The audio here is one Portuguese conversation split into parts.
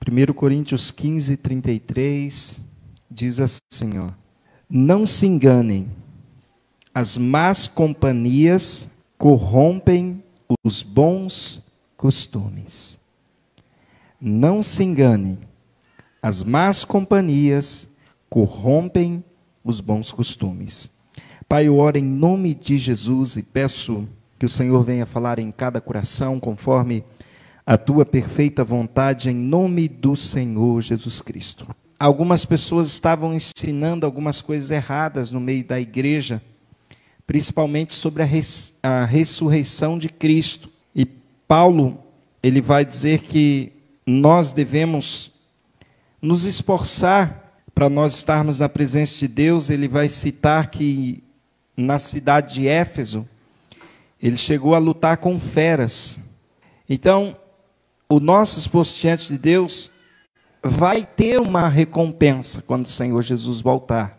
1 Coríntios 15, 33, diz assim, ó: não se enganem, as más companhias corrompem os bons costumes. Não se engane, as más companhias corrompem os bons costumes. Pai, eu oro em nome de Jesus e peço que o Senhor venha falar em cada coração conforme a tua perfeita vontade, em nome do Senhor Jesus Cristo. Algumas pessoas estavam ensinando algumas coisas erradas no meio da igreja, principalmente sobre a ressurreição de Cristo. E Paulo, ele vai dizer que nós devemos nos esforçar para nós estarmos na presença de Deus. Ele vai citar que na cidade de Éfeso, ele chegou a lutar com feras. Então, o nosso esforço diante de Deus vai ter uma recompensa quando o Senhor Jesus voltar.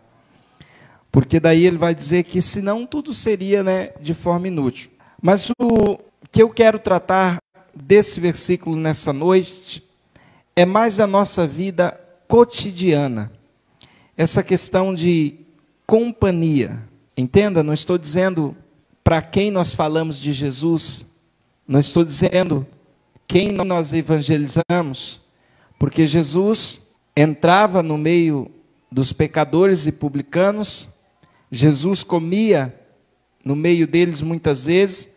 Porque daí ele vai dizer que senão tudo seria, de forma inútil. Mas o que eu quero tratar desse versículo nessa noite é mais a nossa vida cotidiana. Essa questão de companhia. Entenda, não estou dizendo para quem nós falamos de Jesus, não estou dizendo quem nós evangelizamos, porque Jesus entrava no meio dos pecadores e publicanos, Jesus comia no meio deles muitas vezes,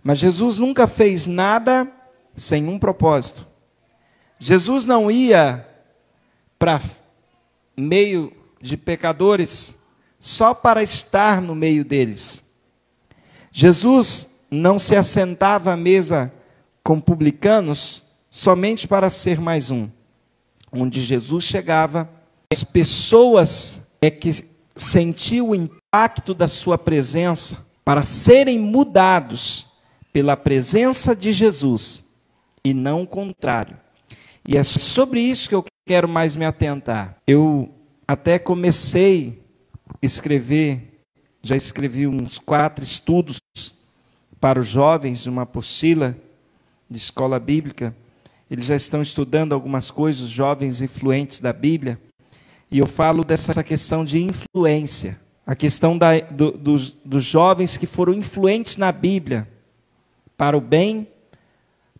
mas Jesus nunca fez nada sem um propósito. Jesus não ia para meio de pecadores só para estar no meio deles. Jesus não se assentava à mesa com publicanos somente para ser mais um. Onde Jesus chegava, as pessoas que sentiam o impacto da sua presença para serem mudados pela presença de Jesus e não o contrário. E é sobre isso que eu quero mais me atentar. Eu até comecei a escrever, já escrevi uns 4 estudos para os jovens, uma apostila de escola bíblica. Eles já estão estudando algumas coisas, os jovens influentes da Bíblia, e eu falo dessa questão de influência, a questão dos jovens que foram influentes na Bíblia para o bem,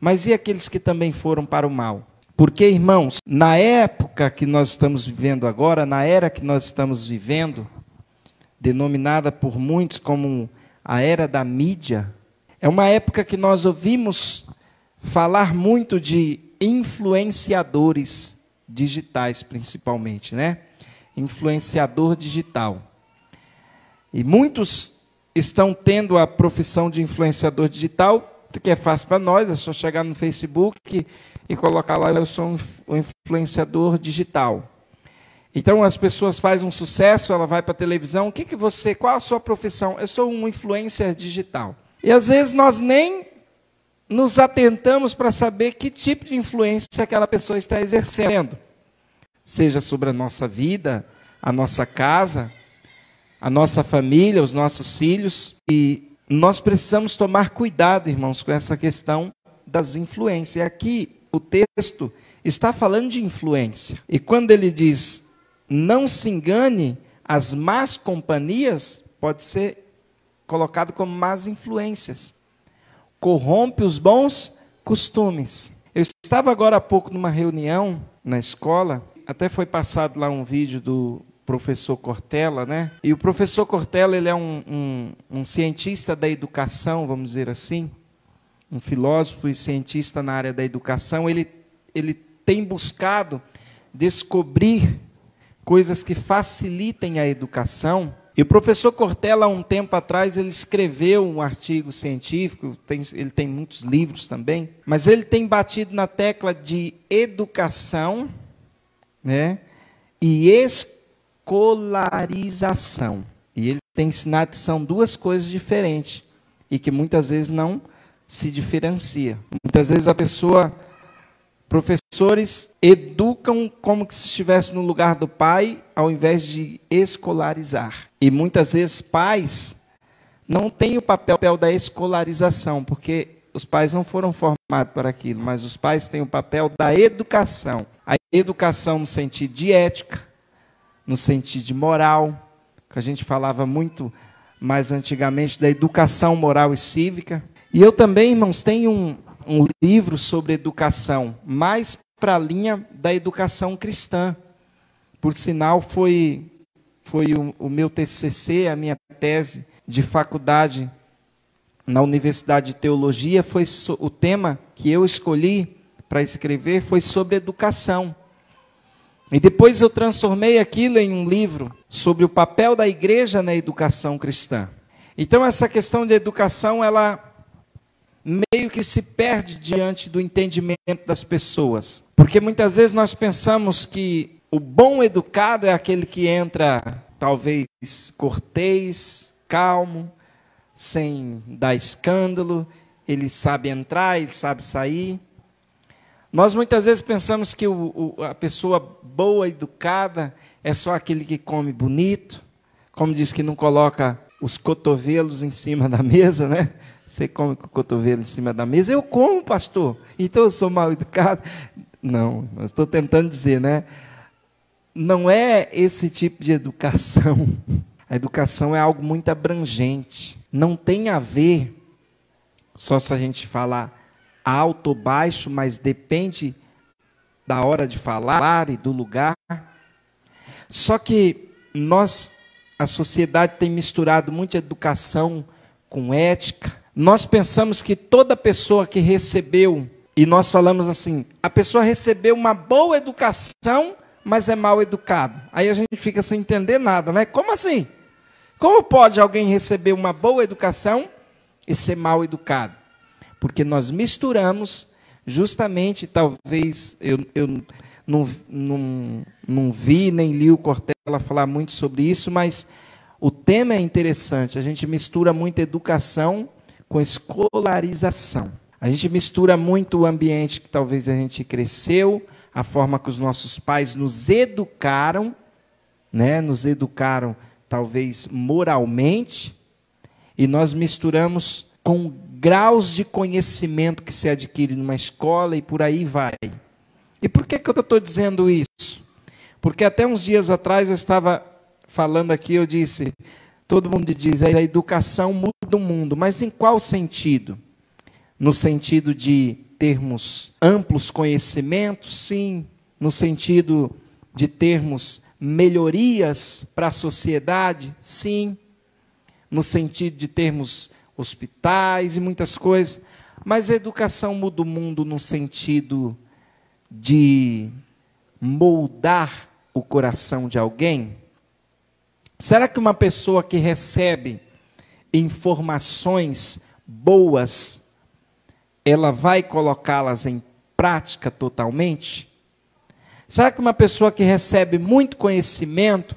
mas e aqueles que também foram para o mal? Porque, irmãos, na época que nós estamos vivendo agora, na era que nós estamos vivendo, denominada por muitos como a era da mídia, é uma época que nós ouvimos falar muito de influenciadores digitais, principalmente, Influenciador digital. E muitos estão tendo a profissão de influenciador digital, que é fácil para nós, é só chegar no Facebook e colocar lá: eu sou um influenciador digital. Então as pessoas fazem um sucesso, ela vai para a televisão: qual a sua profissão? Eu sou um influencer digital. E às vezes nós nem nos atentamos para saber que tipo de influência aquela pessoa está exercendo. Seja sobre a nossa vida, a nossa casa, a nossa família, os nossos filhos. E nós precisamos tomar cuidado, irmãos, com essa questão das influências. E aqui o texto está falando de influência. E quando ele diz: não se engane, as más companhias, pode ser colocado como más influências. Corrompe os bons costumes. Eu estava agora há pouco numa reunião na escola, até foi passado lá um vídeo do professor Cortella, E o professor Cortella, ele é um cientista da educação, vamos dizer assim, um filósofo e cientista na área da educação. Ele tem buscado descobrir coisas que facilitem a educação. E o professor Cortella, há um tempo atrás, ele escreveu um artigo científico, ele tem muitos livros também, mas ele tem batido na tecla de educação, e escolarização. E ele tem ensinado que são duas coisas diferentes, e que muitas vezes não se diferencia. Muitas vezes professores educam como que se estivesse no lugar do pai, ao invés de escolarizar. E muitas vezes pais não têm o papel da escolarização, porque os pais não foram formados para aquilo, mas os pais têm o papel da educação. A educação no sentido de ética, no sentido de moral, que a gente falava muito mais antigamente da educação moral e cívica. E eu também, irmãos, tenho um livro sobre educação, mais para a linha da educação cristã. Por sinal, foi o meu TCC, a minha tese de faculdade na Universidade de Teologia, o tema que eu escolhi para escrever foi sobre educação. E depois eu transformei aquilo em um livro sobre o papel da igreja na educação cristã. Então essa questão de educação, ela meio que se perde diante do entendimento das pessoas. Porque muitas vezes nós pensamos que o bom educado é aquele que entra, talvez, cortês, calmo, sem dar escândalo, ele sabe entrar, ele sabe sair. Nós muitas vezes pensamos que a pessoa boa, educada, é só aquele que come bonito, como diz que não coloca os cotovelos em cima da mesa, né? Você come com o cotovelo em cima da mesa. Eu como, pastor, então eu sou mal educado. Não, eu estou tentando dizer, né? Não é esse tipo de educação. A educação é algo muito abrangente. Não tem a ver, só se a gente falar alto ou baixo, mas depende da hora de falar e do lugar. Só que a sociedade tem misturado muita educação com ética. Nós pensamos que toda pessoa que recebeu, e nós falamos assim, a pessoa recebeu uma boa educação, mas é mal educado. Aí a gente fica sem entender nada, né? Como assim? Como pode alguém receber uma boa educação e ser mal educado? Porque nós misturamos justamente, talvez, eu não vi nem li o Cortella falar muito sobre isso, mas o tema é interessante. A gente mistura muito educação com escolarização. A gente mistura muito o ambiente que talvez a gente cresceu, a forma que os nossos pais nos educaram, né? Nos educaram talvez moralmente, e nós misturamos com graus de conhecimento que se adquire numa escola e por aí vai. E por que eu estou dizendo isso? Porque até uns dias atrás eu estava falando aqui, eu disse, todo mundo diz, a educação muda o mundo, mas em qual sentido? No sentido de termos amplos conhecimentos? Sim. No sentido de termos melhorias para a sociedade? Sim. No sentido de termos hospitais e muitas coisas. Mas a educação muda o mundo no sentido de moldar o coração de alguém? Será que uma pessoa que recebe informações boas, ela vai colocá-las em prática totalmente? Será que uma pessoa que recebe muito conhecimento,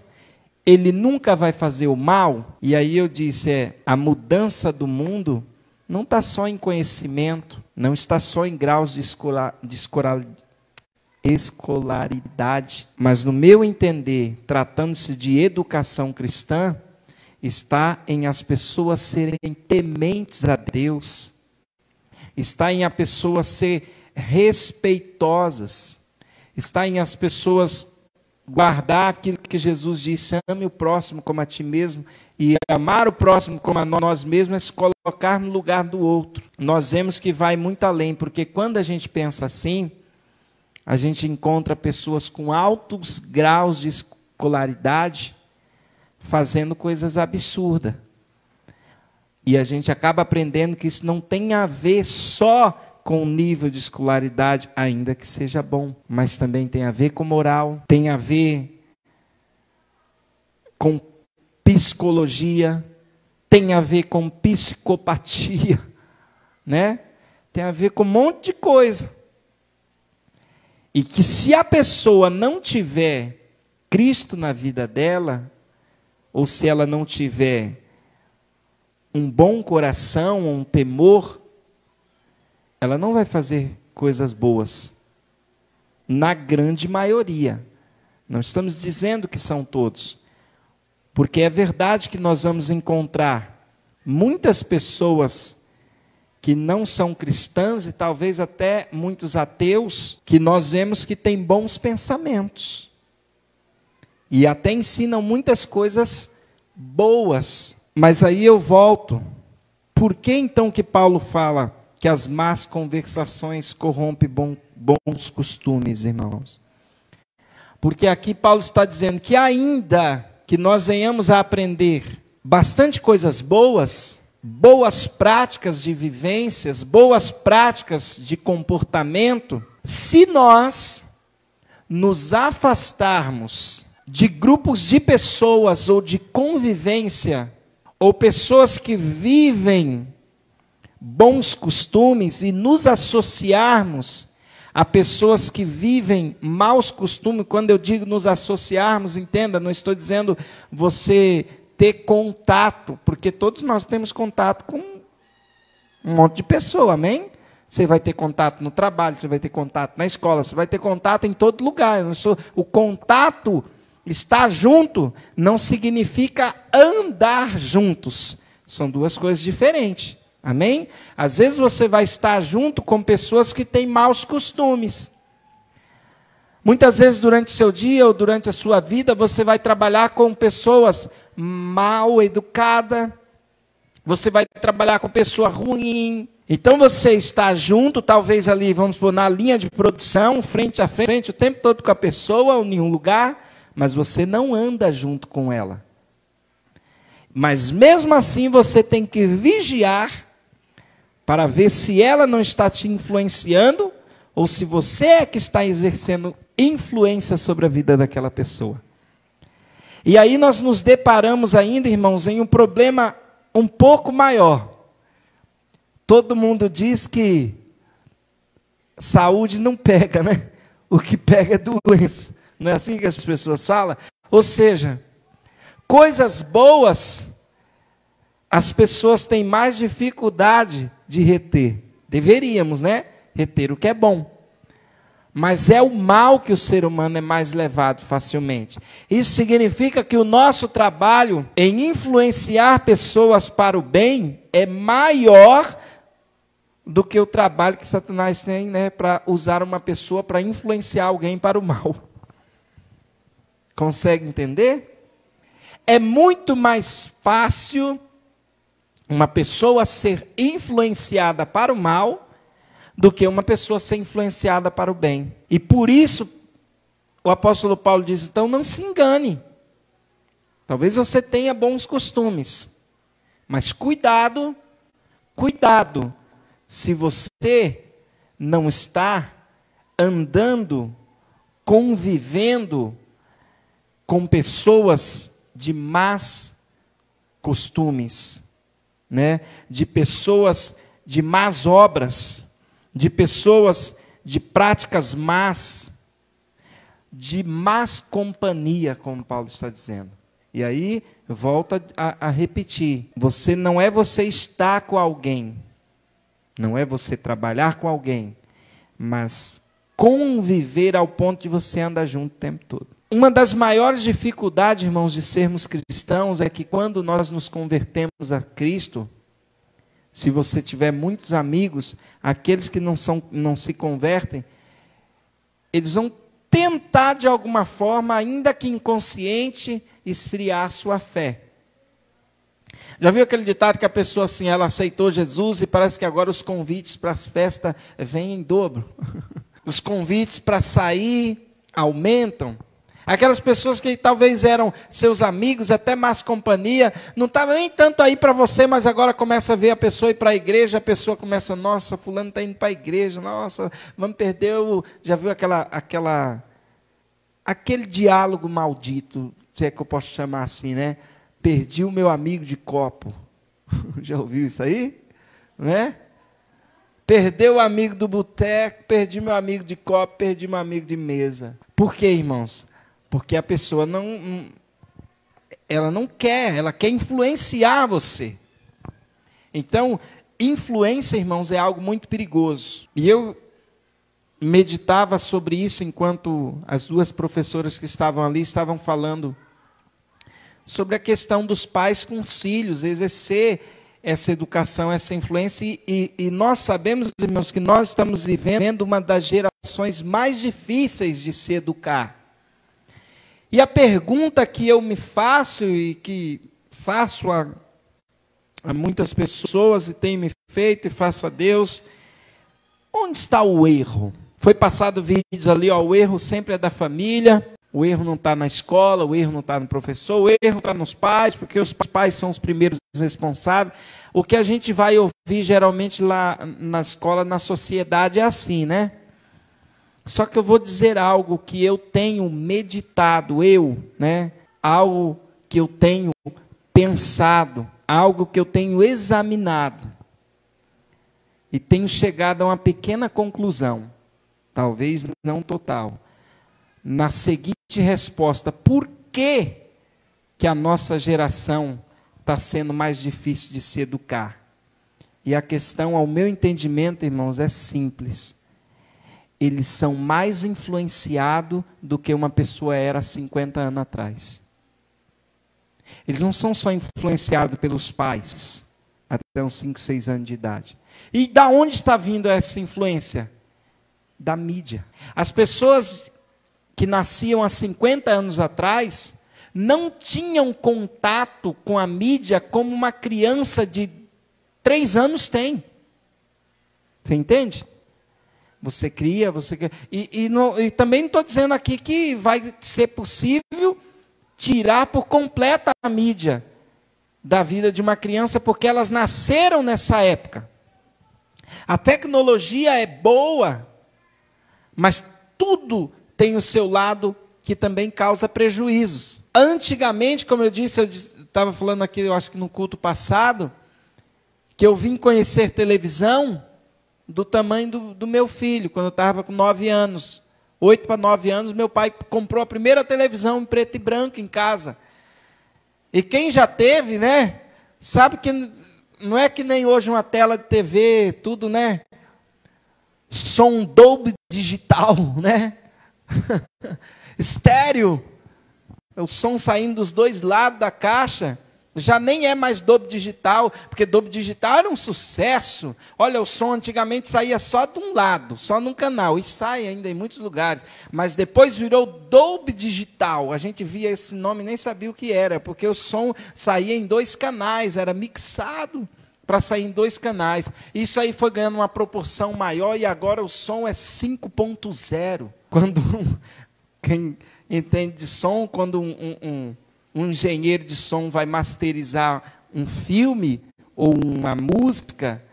ele nunca vai fazer o mal? E aí eu disse, a mudança do mundo não está só em conhecimento, não está só em graus de escolaridade, mas no meu entender, tratando-se de educação cristã, está em as pessoas serem tementes a Deus, está em a pessoa ser respeitosas, está em as pessoas guardar aquilo que Jesus disse, ame o próximo como a ti mesmo, e amar o próximo como a nós mesmos é se colocar no lugar do outro. Nós vemos que vai muito além, porque quando a gente pensa assim, a gente encontra pessoas com altos graus de escolaridade fazendo coisas absurdas. E a gente acaba aprendendo que isso não tem a ver só com o nível de escolaridade, ainda que seja bom, mas também tem a ver com moral, tem a ver com psicologia, tem a ver com psicopatia, né? Tem a ver com um monte de coisa. E que se a pessoa não tiver Cristo na vida dela, ou se ela não tiver um bom coração, um temor, ela não vai fazer coisas boas. Na grande maioria. Não estamos dizendo que são todos. Porque é verdade que nós vamos encontrar muitas pessoas que não são cristãs e talvez até muitos ateus, que nós vemos que têm bons pensamentos. E até ensinam muitas coisas boas. Mas aí eu volto. Por que então que Paulo fala que as más conversações corrompem bons costumes, irmãos? Porque aqui Paulo está dizendo que ainda que nós venhamos a aprender bastante coisas boas, boas práticas de vivências, boas práticas de comportamento, se nós nos afastarmos de grupos de pessoas ou de convivência, ou pessoas que vivem bons costumes e nos associarmos a pessoas que vivem maus costumes, quando eu digo nos associarmos, entenda, não estou dizendo você ter contato, porque todos nós temos contato com um monte de pessoa, amém? Você vai ter contato no trabalho, você vai ter contato na escola, você vai ter contato em todo lugar. O contato, estar junto, não significa andar juntos. São duas coisas diferentes, amém? Às vezes você vai estar junto com pessoas que têm maus costumes. Muitas vezes durante o seu dia ou durante a sua vida, você vai trabalhar com pessoas mal educadas, você vai trabalhar com pessoa ruim. Então você está junto, talvez ali, vamos supor, na linha de produção, frente a frente, o tempo todo com a pessoa, ou em um lugar, mas você não anda junto com ela. Mas mesmo assim você tem que vigiar para ver se ela não está te influenciando, ou se você é que está exercendo influência sobre a vida daquela pessoa. E aí nós nos deparamos ainda, irmãos, em um problema um pouco maior. Todo mundo diz que saúde não pega, né? O que pega é doença. Não é assim que as pessoas falam? Ou seja, coisas boas, as pessoas têm mais dificuldade de reter. Deveríamos, né? Reter o que é bom. Mas é o mal que o ser humano é mais levado facilmente. Isso significa que o nosso trabalho em influenciar pessoas para o bem é maior do que o trabalho que Satanás tem, né, para usar uma pessoa para influenciar alguém para o mal. Consegue entender? É muito mais fácil uma pessoa ser influenciada para o mal do que uma pessoa ser influenciada para o bem. E por isso, o apóstolo Paulo diz, então não se engane. Talvez você tenha bons costumes, mas cuidado, cuidado, se você não está andando, convivendo com pessoas de más costumes, né? De pessoas de más obras, de pessoas de práticas más, de más companhia, como Paulo está dizendo. E aí, volta a repetir, não é você estar com alguém, não é você trabalhar com alguém, mas conviver ao ponto de você andar junto o tempo todo. Uma das maiores dificuldades, irmãos, de sermos cristãos é que quando nós nos convertemos a Cristo, se você tiver muitos amigos, aqueles que não se convertem, eles vão tentar de alguma forma, ainda que inconsciente, esfriar a sua fé. Já viu aquele ditado que a pessoa assim, ela aceitou Jesus e parece que agora os convites para as festas vêm em dobro. Os convites para sair aumentam. Aquelas pessoas que talvez eram seus amigos, até mais companhia, não estavam nem tanto aí para você, mas agora começa a ver a pessoa ir para a igreja, a pessoa começa, nossa, fulano está indo para a igreja, nossa, vamos perder o... Já viu aquele diálogo maldito, se é que eu posso chamar assim, né? Perdi o meu amigo de copo. Já ouviu isso aí? Né? Perdeu o amigo do boteco, perdi meu amigo de copo, perdi meu amigo de mesa. Por quê, irmãos? Porque a pessoa ela não quer, ela quer influenciar você. Então, influência, irmãos, é algo muito perigoso. E eu meditava sobre isso enquanto as duas professoras que estavam ali estavam falando sobre a questão dos pais com os filhos, exercer essa educação, essa influência, e nós sabemos, irmãos, que nós estamos vivendo uma das gerações mais difíceis de se educar. E a pergunta que eu me faço, e que faço a muitas pessoas, e tenho me feito, e faço a Deus, onde está o erro? Foi passado vídeos ali, ó, o erro sempre é da família, o erro não está na escola, o erro não está no professor, o erro está nos pais, porque os pais são os primeiros responsáveis. O que a gente vai ouvir geralmente lá na escola, na sociedade, é assim, né? Só que eu vou dizer algo que eu tenho meditado, algo que eu tenho pensado, algo que eu tenho examinado. E tenho chegado a uma pequena conclusão, talvez não total, na seguinte resposta: por que a nossa geração está sendo mais difícil de se educar? E a questão, ao meu entendimento, irmãos, é simples. Eles são mais influenciados do que uma pessoa era 50 anos atrás. Eles não são só influenciados pelos pais, até uns 5, 6 anos de idade. E da onde está vindo essa influência? Da mídia. As pessoas que nasciam há 50 anos atrás não tinham contato com a mídia como uma criança de 3 anos tem. Você entende? Você cria, e também não estou dizendo aqui que vai ser possível tirar por completo a mídia da vida de uma criança, porque elas nasceram nessa época. A tecnologia é boa, mas tudo tem o seu lado que também causa prejuízos. Antigamente, como eu disse, eu estava falando aqui, eu acho que no culto passado, que eu vim conhecer televisão do tamanho do meu filho, quando eu estava com 9 anos. 8 para 9 anos, meu pai comprou a primeira televisão em preto e branco em casa. E quem já teve, né, sabe que não é que nem hoje uma tela de TV, tudo, né? Som Dolby digital, né? Estéreo. O som saindo dos dois lados da caixa. Já nem é mais Dolby digital, porque Dolby digital era um sucesso. Olha, o som antigamente saía só de um lado, só num canal, e sai ainda em muitos lugares. Mas depois virou Dolby digital. A gente via esse nome e nem sabia o que era, porque o som saía em 2 canais, era mixado para sair em 2 canais. Isso aí foi ganhando uma proporção maior, e agora o som é 5.0. Quando quem entende de som, quando um engenheiro de som vai masterizar um filme ou uma música,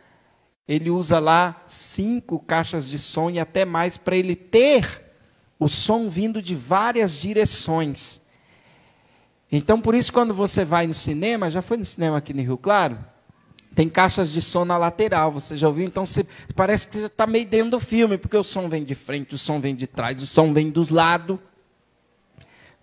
ele usa lá 5 caixas de som e até mais, para ele ter o som vindo de várias direções. Então, por isso, quando você vai no cinema, já foi no cinema aqui no Rio Claro? Tem caixas de som na lateral, você já ouviu? Então, parece que você está meio dentro do filme, porque o som vem de frente, o som vem de trás, o som vem dos lados.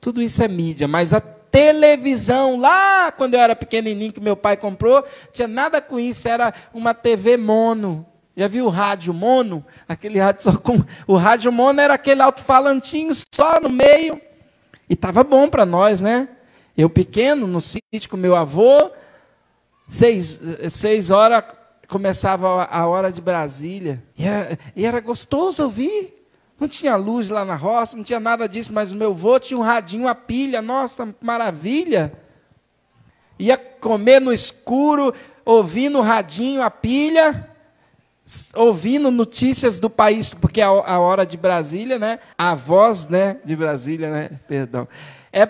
Tudo isso é mídia, mas a televisão, lá quando eu era pequenininho, que meu pai comprou, tinha nada com isso, era uma TV mono. Já viu o rádio mono? Aquele rádio só com... O rádio mono era aquele alto-falantinho só no meio. E estava bom para nós, né? Eu pequeno, no sítio com meu avô, 6 horas começava a hora de Brasília. E era gostoso ouvir. Não tinha luz lá na roça, não tinha nada disso, mas o meu avô tinha um radinho a pilha, nossa, maravilha. Ia comer no escuro, ouvindo o radinho a pilha, ouvindo notícias do país, porque a hora de Brasília, né? A voz, né, de Brasília, né? Perdão.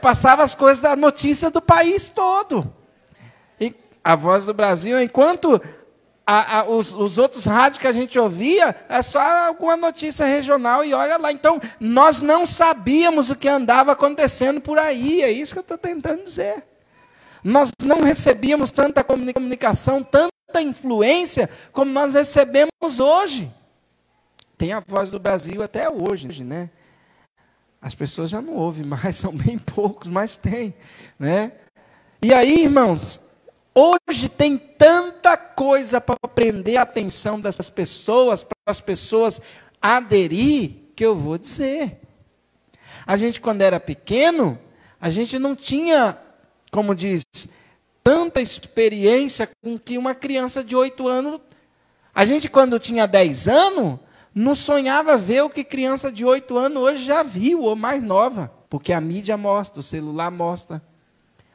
Passava as coisas da notícia do país todo. E a voz do Brasil, enquanto os outros rádios que a gente ouvia, é só alguma notícia regional, e olha lá. Então, nós não sabíamos o que andava acontecendo por aí, é isso que eu estou tentando dizer. Nós não recebíamos tanta comunicação, tanta influência, como nós recebemos hoje. Tem a Voz do Brasil até hoje, né? As pessoas já não ouvem mais, são bem poucos, mas tem, né? E aí, irmãos, hoje tem tanta coisa para prender a atenção das pessoas, para as pessoas aderir, que eu vou dizer. A gente, quando era pequeno, a gente não tinha, como diz, tanta experiência com que uma criança de 8 anos... A gente, quando tinha 10 anos, não sonhava ver o que criança de 8 anos hoje já viu, ou mais nova. Porque a mídia mostra, o celular mostra.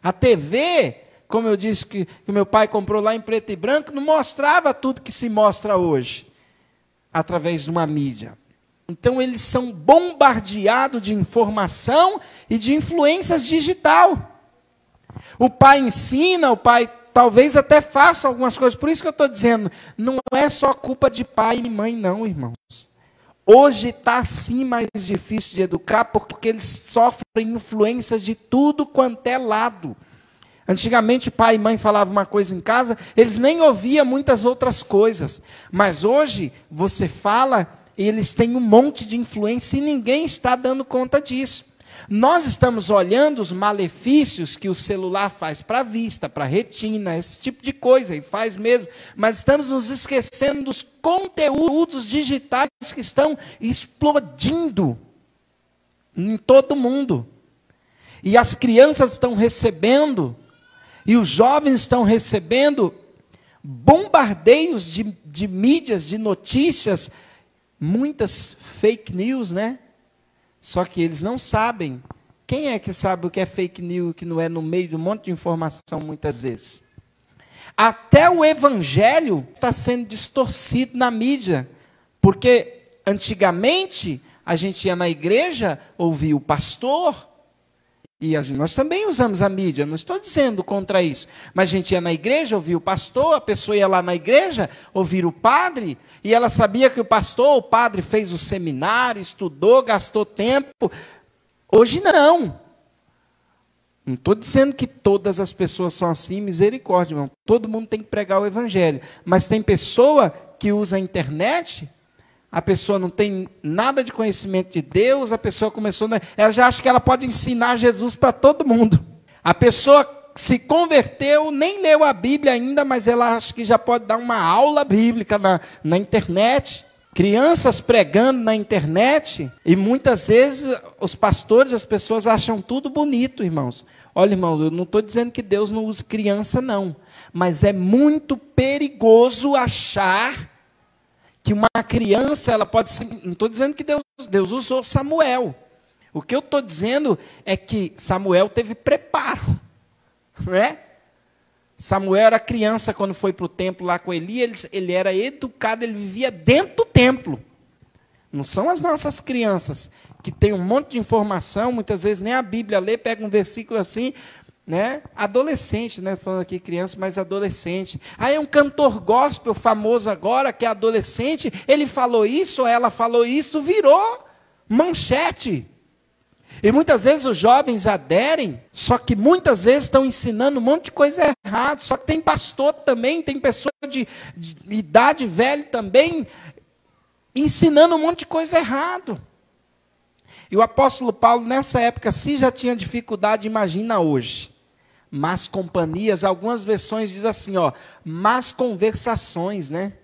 A TV, como eu disse que meu pai comprou lá em preto e branco, não mostrava tudo que se mostra hoje, através de uma mídia. Então, eles são bombardeados de informação e de influências digital. O pai ensina, o pai talvez até faça algumas coisas. Por isso que eu estou dizendo, não é só culpa de pai e mãe, não, irmãos. Hoje está sim mais difícil de educar, porque eles sofrem influências de tudo quanto é lado. Antigamente, pai e mãe falavam uma coisa em casa, eles nem ouviam muitas outras coisas. Mas hoje, você fala, eles têm um monte de influência e ninguém está dando conta disso. Nós estamos olhando os malefícios que o celular faz para a vista, para a retina, esse tipo de coisa, e faz mesmo. Mas estamos nos esquecendo dos conteúdos digitais que estão explodindo em todo mundo. E as crianças estão recebendo, e os jovens estão recebendo bombardeios de mídias, de notícias, muitas fake news, né? Só que eles não sabem. Quem é que sabe o que é fake news e o que não é, no meio de um monte de informação, muitas vezes? Até o evangelho está sendo distorcido na mídia. Porque antigamente a gente ia na igreja, ouvia o pastor, e nós também usamos a mídia, não estou dizendo contra isso, mas a gente ia na igreja, ouvia o pastor, a pessoa ia lá na igreja, ouvir o padre, e ela sabia que o pastor, o padre fez o seminário, estudou, gastou tempo. Hoje não. Não estou dizendo que todas as pessoas são assim, misericórdia, irmão. Todo mundo tem que pregar o evangelho. Mas tem pessoa que usa a internet, a pessoa não tem nada de conhecimento de Deus, a pessoa começou, ela já acha que ela pode ensinar Jesus para todo mundo. A pessoa se converteu, nem leu a Bíblia ainda, mas ela acha que já pode dar uma aula bíblica na internet. Crianças pregando na internet, e muitas vezes os pastores, as pessoas acham tudo bonito, irmãos. Olha, irmão, eu não estou dizendo que Deus não use criança, não. Mas é muito perigoso achar que uma criança, ela pode ser... Não estou dizendo que Deus usou Samuel. O que eu estou dizendo é que Samuel teve preparo. Não é? Samuel era criança quando foi para o templo lá com Eli, ele era educado, ele vivia dentro do templo. Não são as nossas crianças, que tem um monte de informação, muitas vezes nem a Bíblia lê, pega um versículo assim, né? Adolescente, né? Falando aqui criança, mas adolescente. Aí é um cantor gospel famoso agora, que é adolescente, ele falou isso, ela falou isso, virou manchete. E muitas vezes os jovens aderem, só que muitas vezes estão ensinando um monte de coisa errada. Só que tem pastor também, tem pessoa de idade velha também, ensinando um monte de coisa errada. E o apóstolo Paulo, nessa época, sim, já tinha dificuldade, imagina hoje. Más companhias, algumas versões dizem assim, ó, más conversações, né?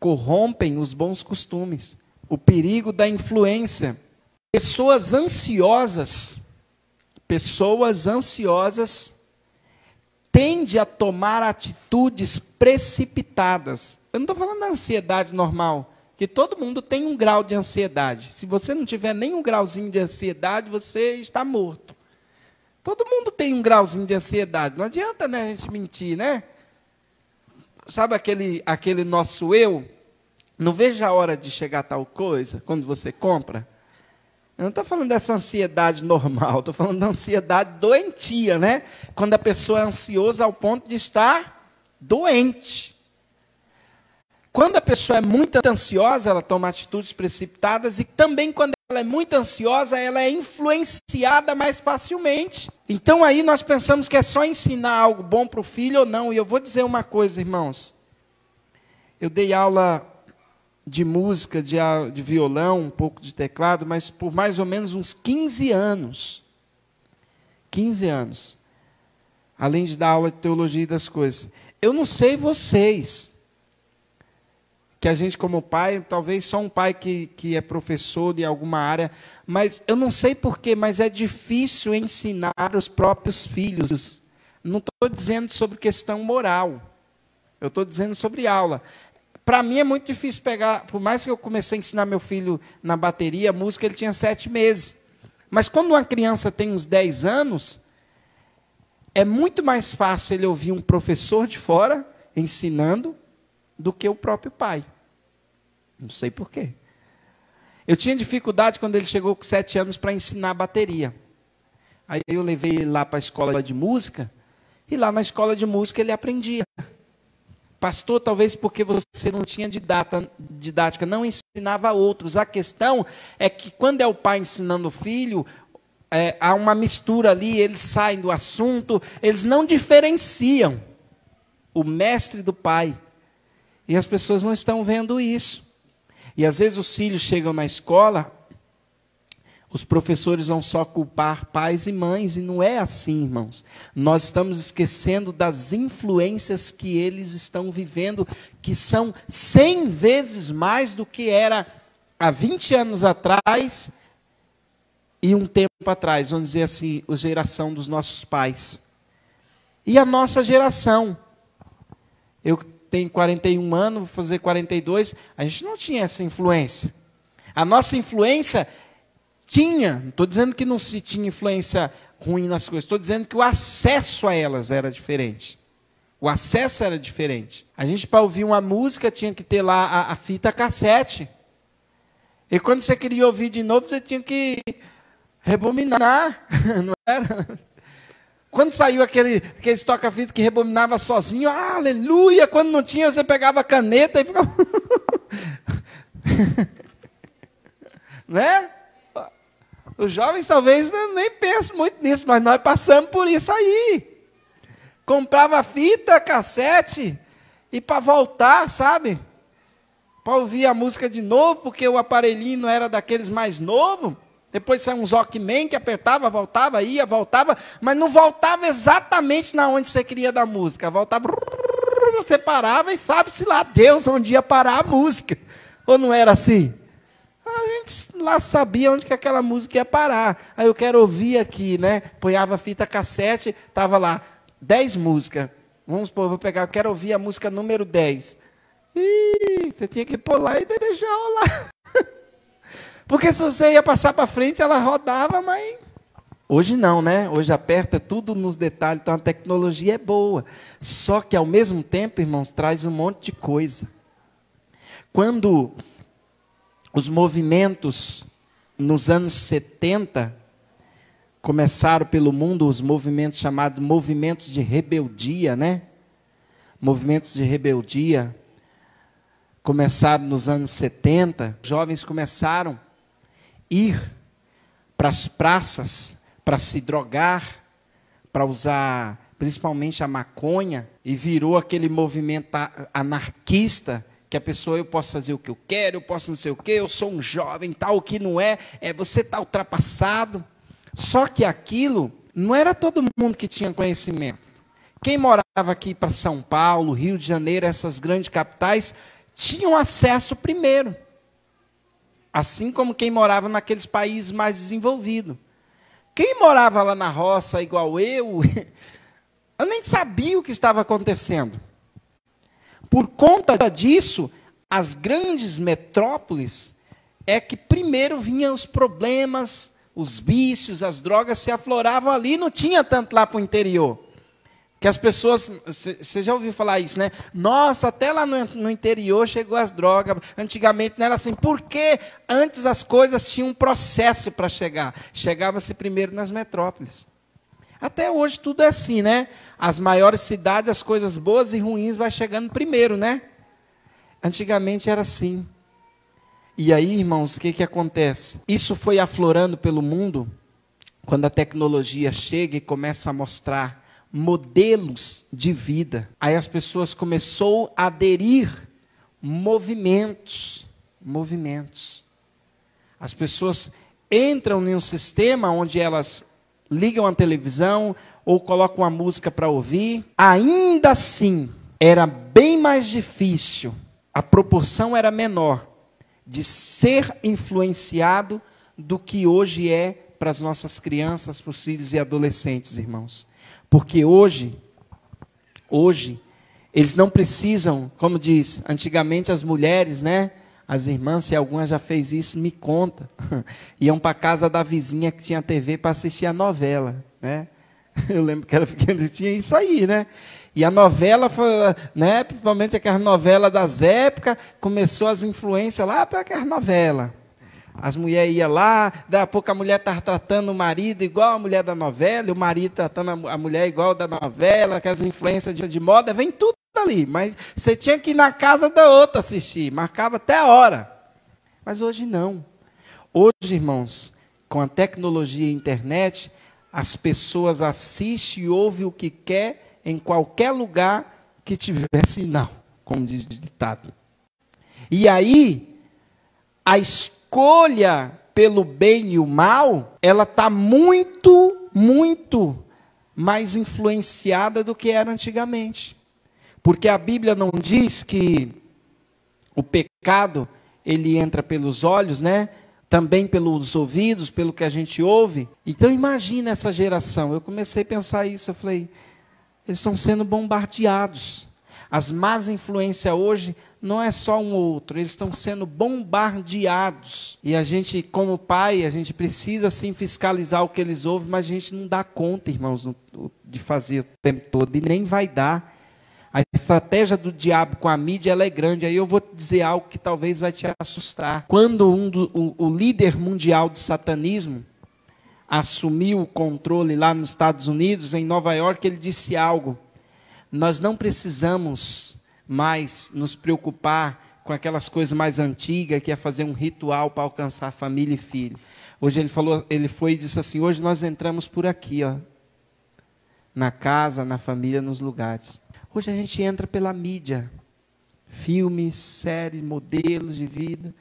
Corrompem os bons costumes. O perigo da influência. Pessoas ansiosas tendem a tomar atitudes precipitadas. Eu não estou falando da ansiedade normal, que todo mundo tem um grau de ansiedade. Se você não tiver nenhum grauzinho de ansiedade, você está morto. Todo mundo tem um grauzinho de ansiedade. Não adianta, né, a gente mentir, né? Sabe aquele nosso eu? Não vejo a hora de chegar a tal coisa, quando você compra. Eu não estou falando dessa ansiedade normal, estou falando da ansiedade doentia, né? Quando a pessoa é ansiosa ao ponto de estar doente. Quando a pessoa é muito ansiosa, ela toma atitudes precipitadas, e também quando ela é muito ansiosa, ela é influenciada mais facilmente. Então aí nós pensamos que é só ensinar algo bom para o filho ou não. E eu vou dizer uma coisa, irmãos. Eu dei aula de música, de violão, um pouco de teclado, mas por mais ou menos uns 15 anos. 15 anos. Além de dar aula de teologia e das coisas. Eu não sei vocês, que a gente como pai, talvez só um pai que é professor de alguma área, mas eu não sei porquê, mas é difícil ensinar os próprios filhos Não estou dizendo sobre questão moral. Eu estou dizendo sobre aula. Para mim é muito difícil pegar, por mais que eu comecei a ensinar meu filho na bateria, música, ele tinha 7 meses. Mas quando uma criança tem uns 10 anos, é muito mais fácil ele ouvir um professor de fora ensinando do que o próprio pai. Não sei por quê. Eu tinha dificuldade quando ele chegou com 7 anos para ensinar bateria. Aí eu levei ele lá para a escola de música, e lá na escola de música ele aprendia. Pastor, talvez porque você não tinha didática, não ensinava a outros. A questão é que quando é o pai ensinando o filho, há uma mistura ali, eles saem do assunto, eles não diferenciam o mestre do pai. E as pessoas não estão vendo isso. E às vezes os filhos chegam na escola, os professores vão só culpar pais e mães, e não é assim, irmãos. Nós estamos esquecendo das influências que eles estão vivendo, que são 100 vezes mais do que era há 20 anos atrás e um tempo atrás, vamos dizer assim, a geração dos nossos pais. E a nossa geração. Eu tenho 41 anos, vou fazer 42, a gente não tinha essa influência. A nossa influência tinha, não estou dizendo que não se tinha influência ruim nas coisas, estou dizendo que o acesso a elas era diferente. O acesso era diferente. A gente, para ouvir uma música, tinha que ter lá a fita cassete. E quando você queria ouvir de novo, você tinha que rebobinar, não era? Quando saiu aqueles toca-fita que rebobinava sozinho, aleluia! Quando não tinha, você pegava a caneta e ficava... Né? Os jovens talvez nem pensem muito nisso, mas nós passamos por isso aí. Comprava fita, cassete, e para voltar, sabe? Para ouvir a música de novo, porque o aparelhinho não era daqueles mais novos. Depois saiu um Walkman que apertava, voltava, ia, voltava, mas não voltava exatamente na onde você queria da música. Voltava, você parava e sabe-se lá Deus onde ia parar a música. Ou não era assim? A gente lá sabia onde que aquela música ia parar. Aí eu quero ouvir aqui, né? Ponhava a fita cassete, estava lá, 10 músicas. Vamos supor, eu quero ouvir a música número 10. Ih, você tinha que pôr lá e deixar rolar. Porque se você ia passar para frente, ela rodava, mas... Hoje não, né? Hoje aperta tudo nos detalhes, então a tecnologia é boa. Só que ao mesmo tempo, irmãos, traz um monte de coisa. Quando os movimentos nos anos 70 começaram pelo mundo, os movimentos chamados movimentos de rebeldia, né? Movimentos de rebeldia começaram nos anos 70, os jovens começaram a ir para as praças para se drogar, para usar principalmente a maconha, e virou aquele movimento anarquista, que a pessoa, eu posso fazer o que eu quero, eu posso não sei o que, eu sou um jovem, tal, o que não você está ultrapassado. Só que aquilo, não era todo mundo que tinha conhecimento. Quem morava aqui para São Paulo, Rio de Janeiro, essas grandes capitais, tinham acesso primeiro. Assim como quem morava naqueles países mais desenvolvidos. Quem morava lá na roça, igual eu nem sabia o que estava acontecendo. Por conta disso, as grandes metrópoles é que primeiro vinham os problemas, os vícios, as drogas se afloravam ali, não tinha tanto lá para o interior. Que as pessoas, você já ouviu falar isso, né? Nossa, até lá no interior chegou as drogas. Antigamente não era assim. Porque antes as coisas tinham um processo para chegar. Chegava-se primeiro nas metrópoles. Até hoje tudo é assim, né? As maiores cidades, as coisas boas e ruins vai chegando primeiro, né? Antigamente era assim. E aí, irmãos, o que acontece? Isso foi aflorando pelo mundo, quando a tecnologia chega e começa a mostrar modelos de vida. Aí as pessoas começaram a aderir movimentos. As pessoas entram em um sistema onde elas ligam a televisão ou colocam a música para ouvir. Ainda assim, era bem mais difícil, a proporção era menor de ser influenciado do que hoje é para as nossas crianças, para os filhos e adolescentes, irmãos. Porque hoje, eles não precisam, como diz, antigamente as mulheres, né? As irmãs, se alguma já fez isso, me conta. Iam para a casa da vizinha que tinha TV para assistir a novela, né? Eu lembro que era pequeno, tinha isso aí, né? E a novela foi, né? Principalmente aquelas novelas das épocas, começou as influências lá para aquelas novelas. As mulheres iam lá, daqui a pouco a mulher estava tratando o marido igual a mulher da novela, e o marido tratando a mulher igual da novela, aquelas influências de moda, vem tudo ali. Mas você tinha que ir na casa da outra assistir, marcava até a hora. Mas hoje não. Hoje, irmãos, com a tecnologia e a internet, as pessoas assistem e ouvem o que quer em qualquer lugar que tiver sinal, como diz o ditado. E aí, a escolha pelo bem e o mal, ela está muito mais influenciada do que era antigamente. Porque a Bíblia não diz que o pecado, ele entra pelos olhos, né? Também pelos ouvidos, pelo que a gente ouve. Então imagina essa geração. Eu comecei a pensar isso, eu falei, eles estão sendo bombardeados. As más influências hoje não é só um ou outro, eles estão sendo bombardeados. E a gente, como pai, a gente precisa sim fiscalizar o que eles ouvem, mas a gente não dá conta, irmãos, de fazer o tempo todo, e nem vai dar. A estratégia do diabo com a mídia, ela é grande. Aí eu vou te dizer algo que talvez vai te assustar. Quando o líder mundial do satanismo assumiu o controle lá nos Estados Unidos, em Nova York, ele disse algo. Nós não precisamos mais nos preocupar com aquelas coisas mais antigas, que é fazer um ritual para alcançar família e filho. Hoje ele foi e disse assim, hoje nós entramos por aqui, ó, na casa, na família, nos lugares. Hoje a gente entra pela mídia, filmes, séries, modelos de vida,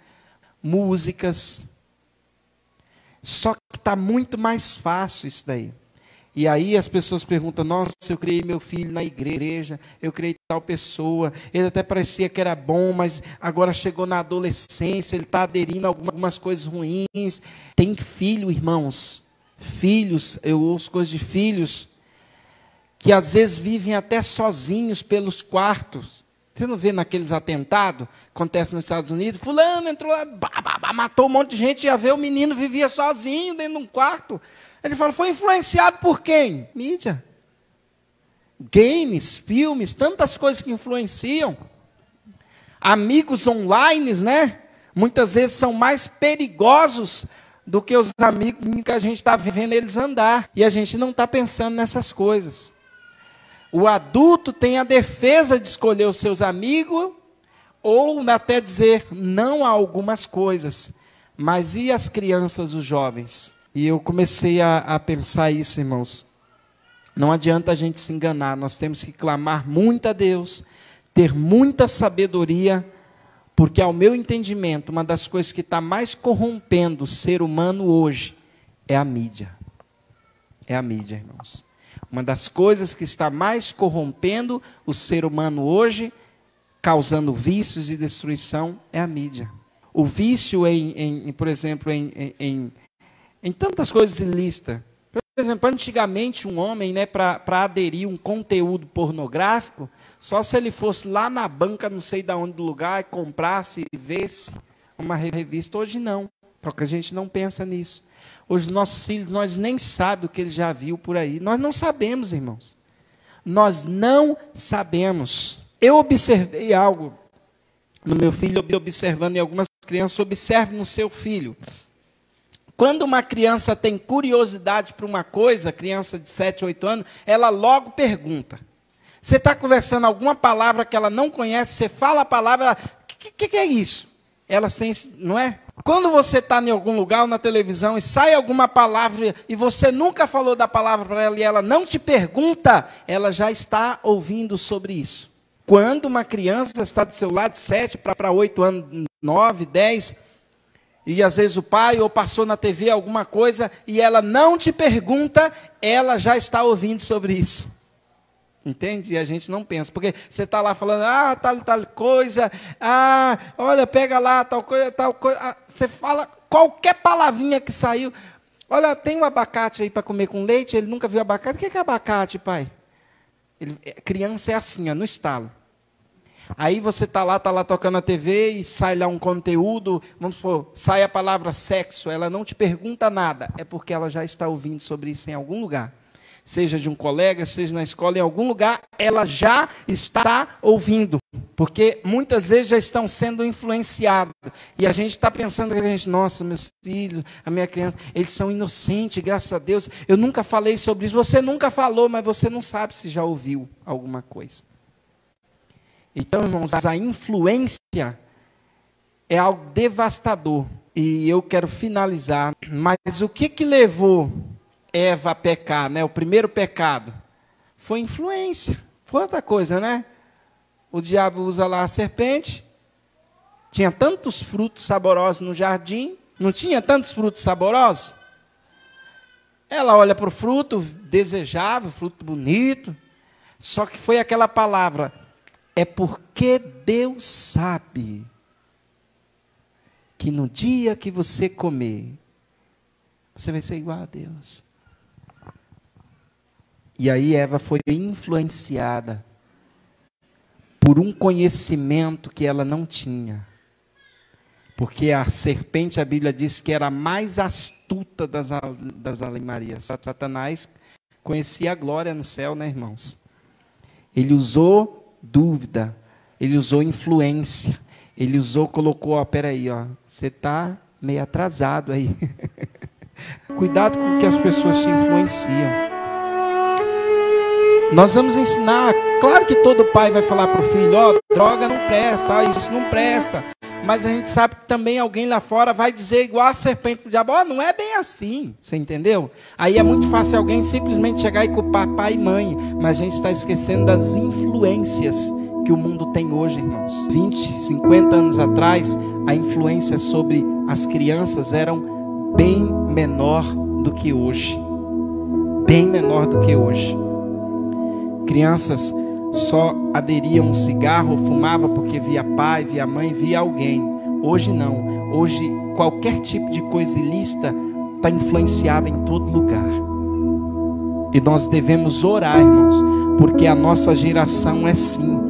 músicas. Só que está muito mais fácil isso daí. E aí as pessoas perguntam, nossa, eu criei meu filho na igreja, eu criei tal pessoa, ele até parecia que era bom, mas agora chegou na adolescência, ele está aderindo a algumas coisas ruins. Tem filho, irmãos, filhos, eu ouço coisas de filhos, que às vezes vivem até sozinhos pelos quartos. Você não vê naqueles atentados, acontece nos Estados Unidos, fulano entrou lá, matou um monte de gente, ia ver o menino vivia sozinho dentro de um quarto. Ele fala, foi influenciado por quem? Mídia. Games, filmes, tantas coisas que influenciam. Amigos online, né? Muitas vezes são mais perigosos do que os amigos que a gente está vendo eles andar. E a gente não está pensando nessas coisas. O adulto tem a defesa de escolher os seus amigos, ou até dizer não a algumas coisas. Mas e as crianças, os jovens? E eu comecei a pensar isso, irmãos. Não adianta a gente se enganar, nós temos que clamar muito a Deus, ter muita sabedoria, porque ao meu entendimento, uma das coisas que está mais corrompendo o ser humano hoje é a mídia. É a mídia, irmãos. Uma das coisas que está mais corrompendo o ser humano hoje, causando vícios e destruição, é a mídia. O vício, por exemplo, em tantas coisas ilícitas. Por exemplo, antigamente um homem, né, para aderir um conteúdo pornográfico, só se ele fosse lá na banca, não sei de onde do lugar, comprasse e visse uma revista. Hoje não, porque a gente não pensa nisso. Hoje nossos filhos, nós nem sabemos o que ele já viu por aí. Nós não sabemos, irmãos. Nós não sabemos. Eu observei algo no meu filho, observando em algumas crianças, observe no seu filho. Quando uma criança tem curiosidade por uma coisa, criança de 7, 8 anos, ela logo pergunta. Você está conversando alguma palavra que ela não conhece, você fala a palavra, ela, que é isso? Elas têm, não é? Quando você está em algum lugar ou na televisão e sai alguma palavra e você nunca falou da palavra para ela e ela não te pergunta, ela já está ouvindo sobre isso. Quando uma criança está do seu lado de 7 para 8 anos, 9, 10, e às vezes o pai ou passou na TV alguma coisa e ela não te pergunta, ela já está ouvindo sobre isso. Entende? E a gente não pensa, porque você está lá falando, tal coisa, olha, pega lá, tal coisa, você fala qualquer palavrinha que saiu, Olha, tem um abacate aí para comer com leite, ele nunca viu abacate. O que é abacate, pai? Criança é assim, ó, no estalo. Aí você está lá tocando a TV e sai lá um conteúdo, vamos supor, sai a palavra sexo, ela não te pergunta nada, é porque ela já está ouvindo sobre isso em algum lugar. Seja de um colega, seja na escola, em algum lugar, ela já está ouvindo. Porque muitas vezes já estão sendo influenciados. E a gente está pensando que a gente, nossa, meus filhos, a minha criança, eles são inocentes, graças a Deus. Eu nunca falei sobre isso. Você nunca falou, mas você não sabe se já ouviu alguma coisa. Então, irmãos, a influência é algo devastador. E eu quero finalizar. Mas o que levou Eva a pecar, né? O primeiro pecado foi influência. Foi outra coisa, né? O diabo usa lá a serpente. Tinha tantos frutos saborosos no jardim. Não tinha tantos frutos saborosos? Ela olha para o fruto, desejava, fruto bonito. Só que foi aquela palavra, é porque Deus sabe que no dia que você comer, você vai ser igual a Deus. E aí Eva foi influenciada por um conhecimento que ela não tinha. Porque a serpente, a Bíblia diz que era a mais astuta das alemarias. Satanás conhecia a glória no céu, né, irmãos? Ele usou dúvida, ele usou influência, ele colocou, peraí, você está meio atrasado aí. Cuidado com o que as pessoas te influenciam. Nós vamos ensinar, claro que todo pai vai falar para o filho, droga não presta, isso não presta. Mas a gente sabe que também alguém lá fora vai dizer igual a serpente para o diabo, não é bem assim, você entendeu? Aí é muito fácil alguém simplesmente chegar e culpar pai e mãe, mas a gente está esquecendo das influências que o mundo tem hoje, irmãos. 20, 50 anos atrás, a influência sobre as crianças eram bem menor do que hoje. Bem menor do que hoje. Crianças só aderiam a um cigarro ou fumava porque via pai, via mãe, via alguém. Hoje não. Hoje qualquer tipo de coisa ilícita está influenciada em todo lugar. E nós devemos orar, irmãos, porque a nossa geração é sim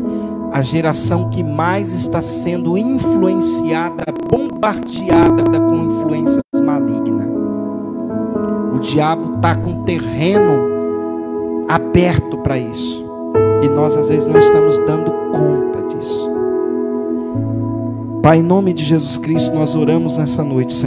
a geração que mais está sendo influenciada, bombardeada com influências malignas. O diabo está com terreno aberto para isso. E nós às vezes não estamos dando conta disso. Pai, em nome de Jesus Cristo, nós oramos nessa noite, Senhor.